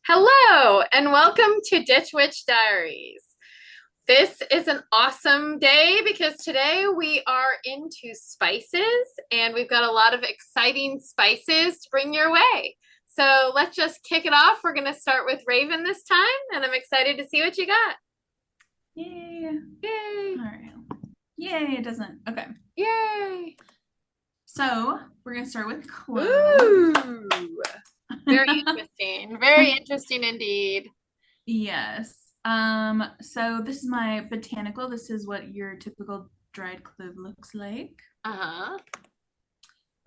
Hello, and welcome to Ditch Witch Diaries. This is an awesome day because today we are into spices and we've got a lot of exciting spices to bring your way. So let's just kick it off. We're going to start with Raven this time, and I'm excited to see what you got. Yay. Yay. All right. Yay, it doesn't. Okay. Yay. So we're going to start with Clove. Ooh. Very interesting. Very interesting indeed. Yes. So this is my botanical. This is what your typical dried clove looks like. Uh-huh.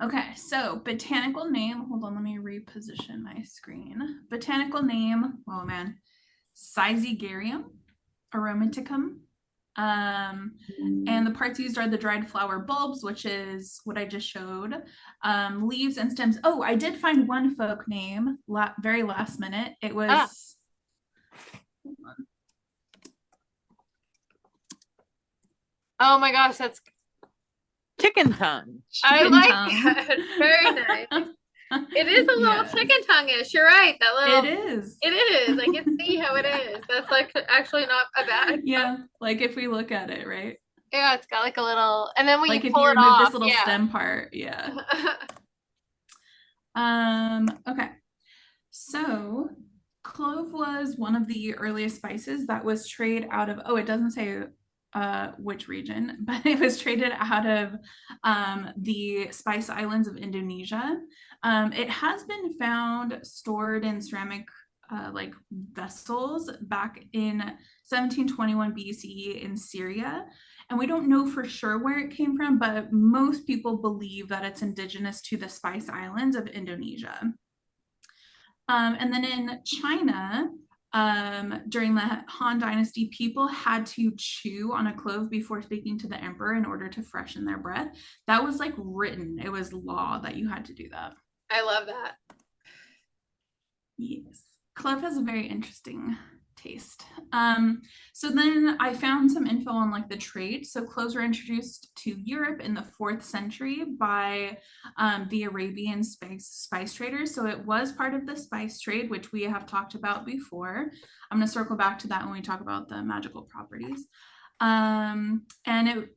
Okay, so botanical name. Hold on, let me reposition my screen. Botanical name, oh man, Syzygium aromaticum. And the parts used are the dried flower bulbs, which is what I just showed, leaves and stems. Oh, I did find one folk name very last minute. It was Oh my gosh, that's chicken tongue. I like that. Very nice. It is a little chicken tongue-ish. You're right. That little It is. It is. I can see how it is. That's like actually not a bad. Yeah, like if we look at it, right? Yeah, it's got like a little, and then when like you if pull you it remove off, this little stem part, yeah. Okay. So clove was one of the earliest spices that was traded out of, oh, it doesn't say which region, but it was traded out of the Spice Islands of Indonesia. It has been found stored in ceramic like vessels back in 1721 BCE in Syria. And we don't know for sure where it came from, but most people believe that it's indigenous to the Spice Islands of Indonesia. And then in China, during the Han Dynasty, people had to chew on a clove before speaking to the emperor in order to freshen their breath. That was like written, it was law that you had to do that. I love that. Yes. Clove has a very interesting taste. So then I found some info on like the trade. So cloves were introduced to Europe in the 4th century by the Arabian spice traders. So it was part of the spice trade, which we have talked about before. I'm going to circle back to that when we talk about the magical properties. And it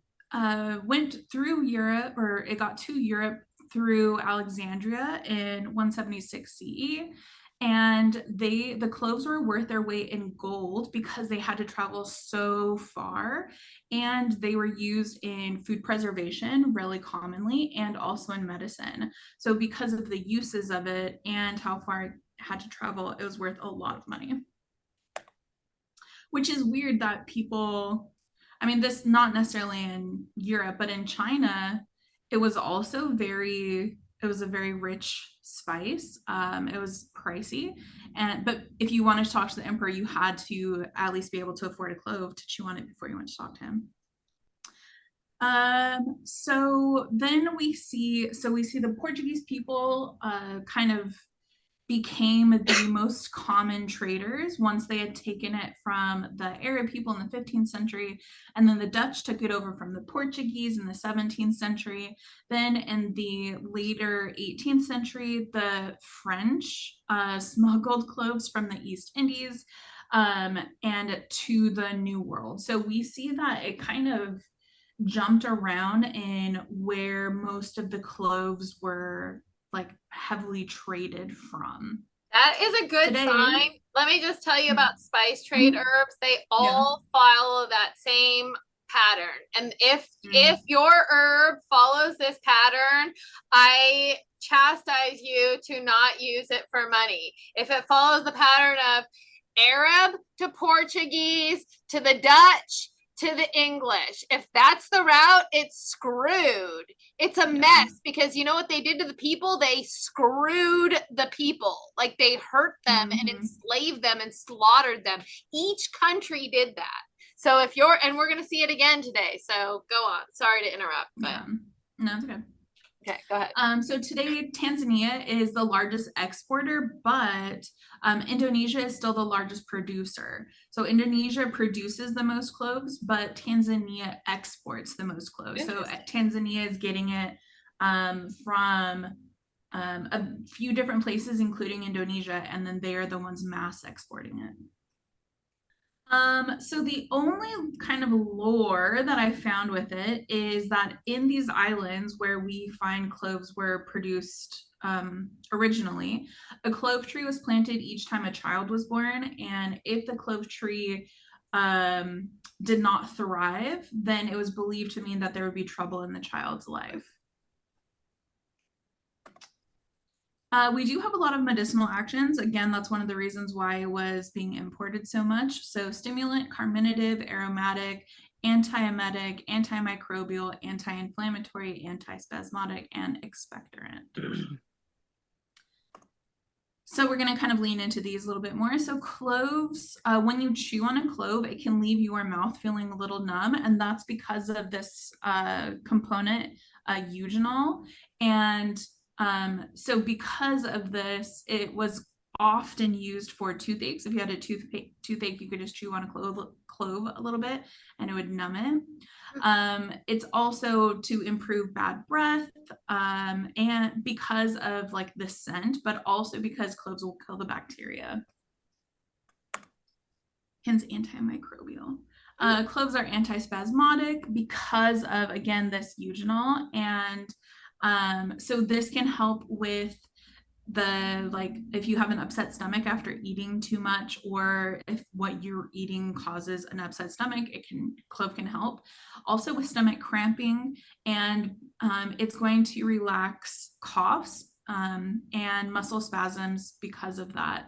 went through Europe, or it got to Europe through Alexandria in 176 CE. And the cloves were worth their weight in gold because they had to travel so far, and they were used in food preservation really commonly and also in medicine. So because of the uses of it and how far it had to travel, it was worth a lot of money. Which is weird that people, I mean, this not necessarily in Europe, but in China, it was also it was a very rich spice. It was pricey, but if you wanted to talk to the emperor, you had to at least be able to afford a clove to chew on it before you went to talk to him. So then we see the Portuguese people kind of became the most common traders once they had taken it from the Arab people in the 15th century, and then the Dutch took it over from the Portuguese in the 17th century. Then in the later 18th century, the French smuggled cloves from the East Indies and to the New World. So we see that it kind of jumped around in where most of the cloves were like heavily traded from. That is a good sign. Let me just tell you about spice trade herbs. They all follow that same pattern. And if your herb follows this pattern, I chastise you to not use it for money. If it follows the pattern of Arab to Portuguese to the Dutch to the English, if that's the route, it's screwed. It's a mess because you know what they did to the people? They screwed the people. Like they hurt them and enslaved them and slaughtered them. Each country did that. So if you're, and we're going to see it again today. So go on. Sorry to interrupt. But. Yeah. No, it's okay. Okay, go ahead. So today, Tanzania is the largest exporter, but Indonesia is still the largest producer. So Indonesia produces the most cloves, but Tanzania exports the most cloves. So Tanzania is getting it from a few different places, including Indonesia, and then they are the ones mass exporting it. So the only kind of lore that I found with it is that in these islands where we find cloves were produced originally, a clove tree was planted each time a child was born, and if the clove tree did not thrive, then it was believed to mean that there would be trouble in the child's life. We do have a lot of medicinal actions. Again, that's one of the reasons why it was being imported so much. So stimulant, carminative, aromatic, antiemetic, antimicrobial, anti-inflammatory, antispasmodic, and expectorant. So we're going to kind of lean into these a little bit more. So cloves, when you chew on a clove, it can leave your mouth feeling a little numb, and that's because of this component, eugenol. And so because of this, it was often used for toothaches. If you had a toothache, you could just chew on a clove a little bit and it would numb it. It's also to improve bad breath, and because of like the scent, but also because cloves will kill the bacteria. Hence antimicrobial. Cloves are antispasmodic because of, again, this eugenol. And so this can help with the, like, if you have an upset stomach after eating too much, or if what you're eating causes an upset stomach, clove can help. Also with stomach cramping, and it's going to relax coughs and muscle spasms because of that,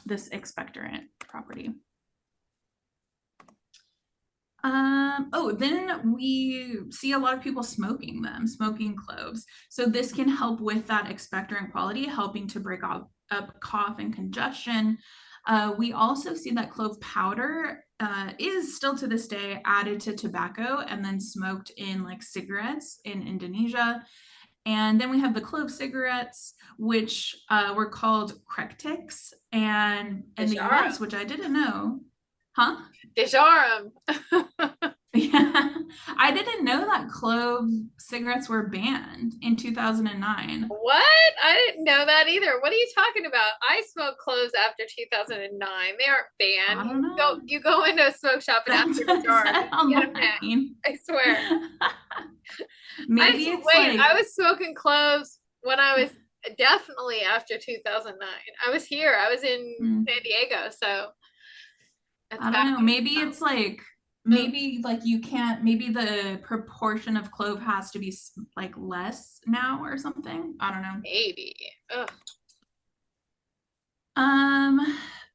this expectorant property. Then we see a lot of people smoking cloves. So this can help with that expectorant quality, helping to break up cough and congestion. We also see that clove powder is still to this day added to tobacco and then smoked in like cigarettes in Indonesia. And then we have the clove cigarettes, which were called Krektiks, and in the US, which I didn't know. Huh? Dejarum. Yeah, I didn't know that clove cigarettes were banned in 2009. What? I didn't know that either. What are you talking about? I smoked cloves after 2009. They aren't banned. I don't know. You go into a smoke shop and ask for the jar. I swear. Maybe I was smoking cloves when I was definitely after 2009. I was here. I was in San Diego, so I don't know. Maybe it's like, maybe like you can't, maybe the proportion of clove has to be like less now or something. I don't know. Maybe. Ugh.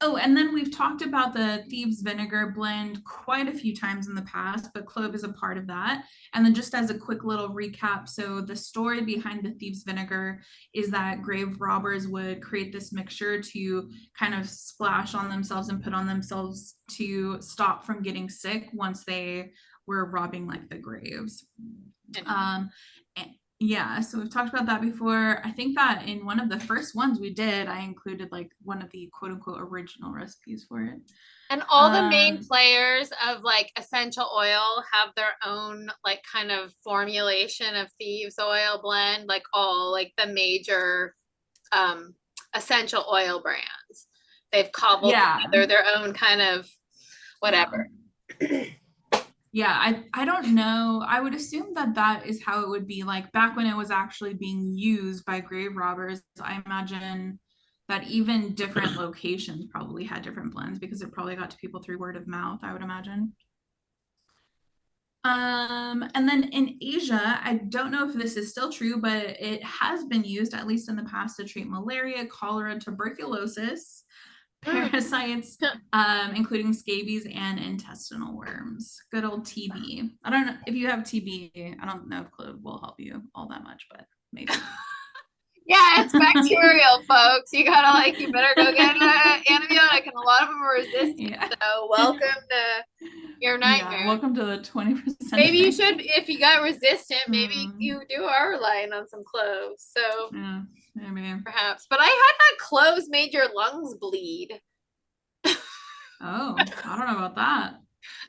Oh, and then we've talked about the thieves vinegar blend quite a few times in the past, but clove is a part of that. And then just as a quick little recap, so the story behind the thieves vinegar is that grave robbers would create this mixture to kind of splash on themselves and put on themselves to stop from getting sick once they were robbing like the graves. Yeah, so we've talked about that before. I think that in one of the first ones we did, I included like one of the quote unquote original recipes for it. And all the main players of like essential oil have their own like kind of formulation of thieves oil blend, like all like the major essential oil brands. They've cobbled together their own kind of whatever. Yeah, I don't know. I would assume that that is how it would be like back when it was actually being used by grave robbers. I imagine that even different locations probably had different blends because it probably got to people through word of mouth, I would imagine. And then in Asia, I don't know if this is still true, but it has been used, at least in the past, to treat malaria, cholera, tuberculosis, parasites, including scabies and intestinal worms. Good old TB. I don't know if you have TB. I don't know if clove will help you all that much, but maybe. Yeah, it's bacterial, folks. You better go get an antibiotic, and a lot of them are resistant. Yeah. So welcome to your nightmare. Yeah, welcome to the 20%. Maybe you should, if you got resistant, maybe you are relying on some cloves. So yeah, maybe. Perhaps. But I had that cloves made your lungs bleed. Oh, I don't know about that.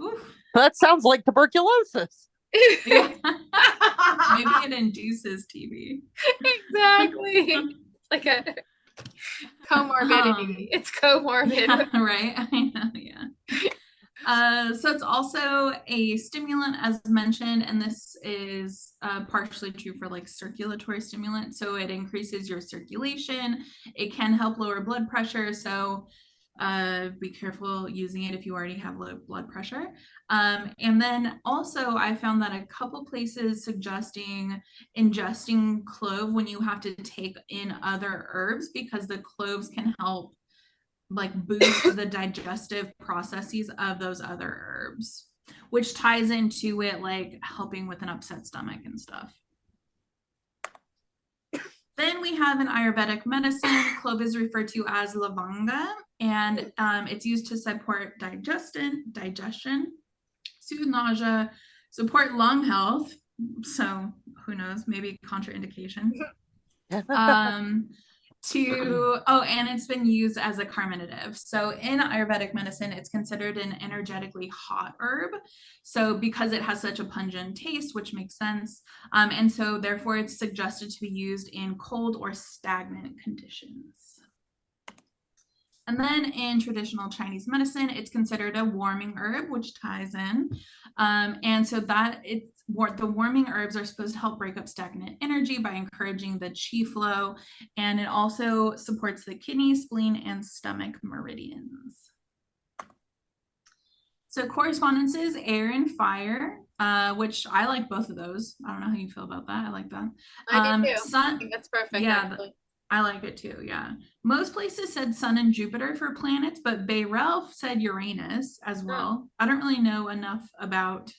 Oof. That sounds like tuberculosis. Yeah. Maybe it induces TB. Exactly. It's like a comorbidity. It's comorbid. Yeah, right? I know, yeah. So it's also a stimulant, as mentioned, and this is partially true for like circulatory stimulant. So it increases your circulation. It can help lower blood pressure. So be careful using it if you already have low blood pressure. And then also I found that a couple places suggesting ingesting clove when you have to take in other herbs, because the cloves can help like boost the digestive processes of those other herbs, which ties into it like helping with an upset stomach and stuff. Then we have an Ayurvedic medicine. Clove is referred to as lavanga, and it's used to support digestion, soothe nausea, support lung health. So who knows, maybe contraindication. And it's been used as a carminative. So in Ayurvedic medicine, it's considered an energetically hot herb. So because it has such a pungent taste, which makes sense. And so therefore it's suggested to be used in cold or stagnant conditions. And then in traditional Chinese medicine, it's considered a warming herb, which ties in. And so that the warming herbs are supposed to help break up stagnant energy by encouraging the qi flow. And it also supports the kidney, spleen, and stomach meridians. So correspondences, air and fire, which I like both of those. I don't know how you feel about that. I like that. I do too. Sun, I think that's perfect. Yeah, actually. I like it too, yeah. Most places said Sun and Jupiter for planets, but Bayrelf said Uranus as well. I don't really know enough about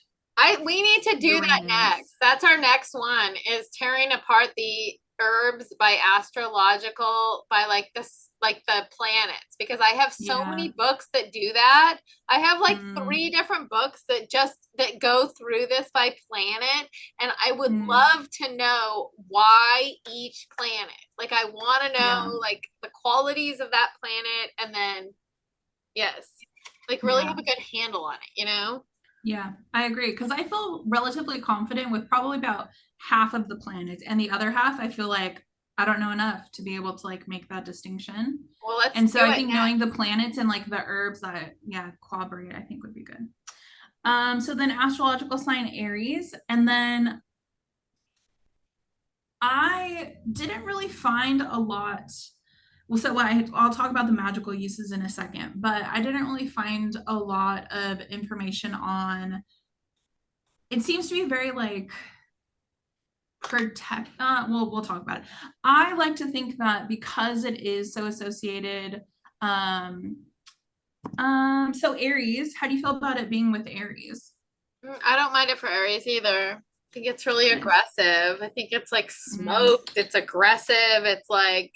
we need to do that next. That's our next one, is tearing apart the herbs by astrological, by like this, like the planets, because I have so many books that do that. I have like 3 different books that go through this by planet, and I would love to know why each planet. Like I want to know like the qualities of that planet, and then like really have a good handle on it, you know? Yeah, I agree, because I feel relatively confident with probably about half of the planets, and the other half I feel like I don't know enough to be able to like make that distinction. Well, let's and so I think knowing the planets and like the herbs that corroborate, I think would be good. So then astrological sign Aries, and then I didn't really find a lot. Well, so I'll talk about the magical uses in a second, but I didn't really find a lot of information on. It seems to be very like protect. We'll talk about it. I like to think that because it is so associated. So Aries, how do you feel about it being with Aries? I don't mind it for Aries either. I think it's really aggressive. I think it's like smoked. It's aggressive. It's like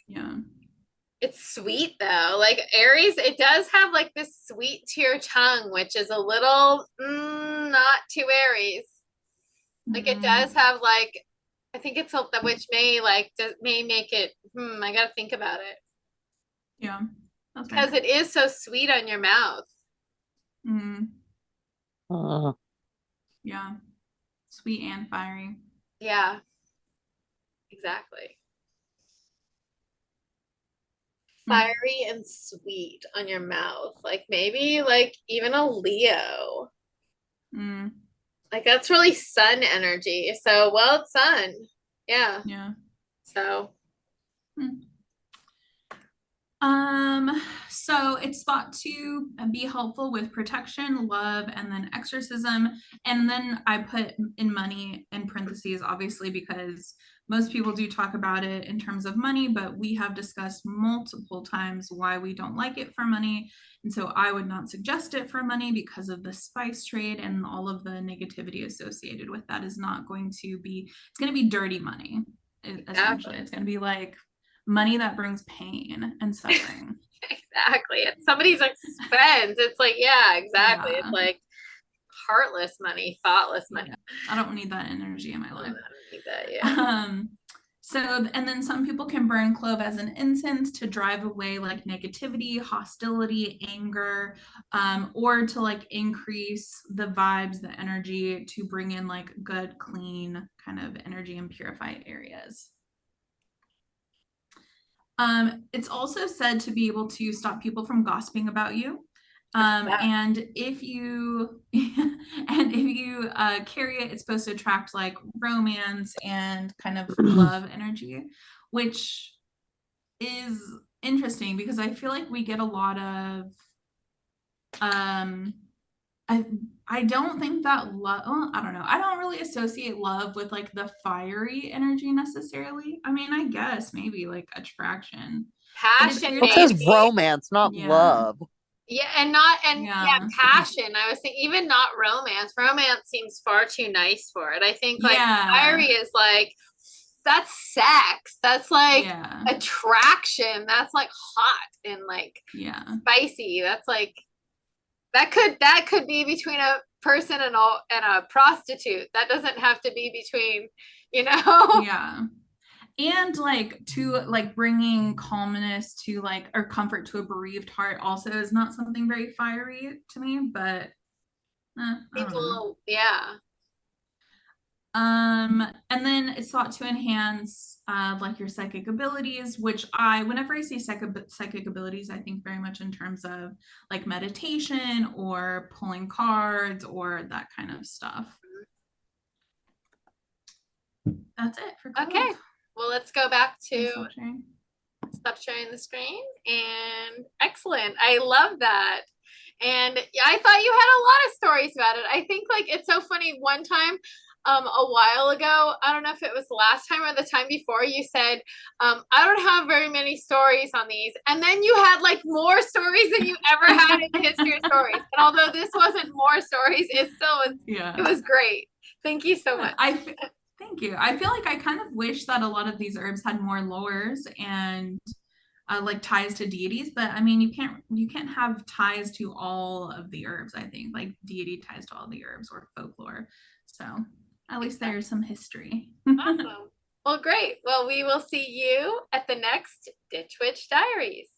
it's sweet though. Like Aries, it does have like this sweet to your tongue, which is a little not too Aries. Like it does have like, I think it's something which may make it. I gotta think about it. Yeah, because it is so sweet on your mouth. Yeah, sweet and fiery. Yeah, exactly. Fiery and sweet on your mouth, like maybe like even a Leo. Like that's really sun energy. So it's sun. Yeah. So so it's thought to be helpful with protection, love, and then exorcism. And then I put in money in parentheses, obviously, because most people do talk about it in terms of money, but we have discussed multiple times why we don't like it for money. And so I would not suggest it for money because of the spice trade and all of the negativity associated with that is not going to be, it's going to be dirty money. Essentially, it's going to be like money that brings pain and suffering. Exactly. It's somebody's expense. It's like, exactly. It's like heartless money, thoughtless money. I don't need that energy in my life. I don't need that, So, and then some people can burn clove as an incense to drive away like negativity, hostility, anger, or to like increase the vibes, the energy, to bring in like good, clean kind of energy and purify areas. It's also said to be able to stop people from gossiping about you. And if you carry it, it's supposed to attract like romance and kind of love energy, which is interesting because I feel like we get a lot of I don't think that love, I don't know. I don't really associate love with like the fiery energy necessarily. I mean, I guess maybe like attraction. Passion. It says romance, not love. Yeah, passion. I was thinking even not romance. Romance seems far too nice for it. I think like fiery is like that's sex. That's like attraction. That's like hot and like spicy. That's like that could be between a person and a prostitute. That doesn't have to be between, And like to like bringing calmness to like or comfort to a bereaved heart also is not something very fiery to me, but I don't know. And then it's thought to enhance like your psychic abilities, which whenever I say psychic abilities, I think very much in terms of like meditation or pulling cards or that kind of stuff. That's it for Clove. Okay. Well, let's go back to stop sharing the screen. And excellent. I love that. And I thought you had a lot of stories about it. I think like it's so funny. One time a while ago, I don't know if it was the last time or the time before, you said, I don't have very many stories on these. And then you had like more stories than you ever had in the history of stories. And although this wasn't more stories, it still was, it was great. Thank you so much. Thank you. I feel like I kind of wish that a lot of these herbs had more lores and like ties to deities, but I mean, you can't have ties to all of the herbs. I think like deity ties to all the herbs or folklore. So at least there's some history. Awesome. Well, great. Well, we will see you at the next Ditch Witch Diaries.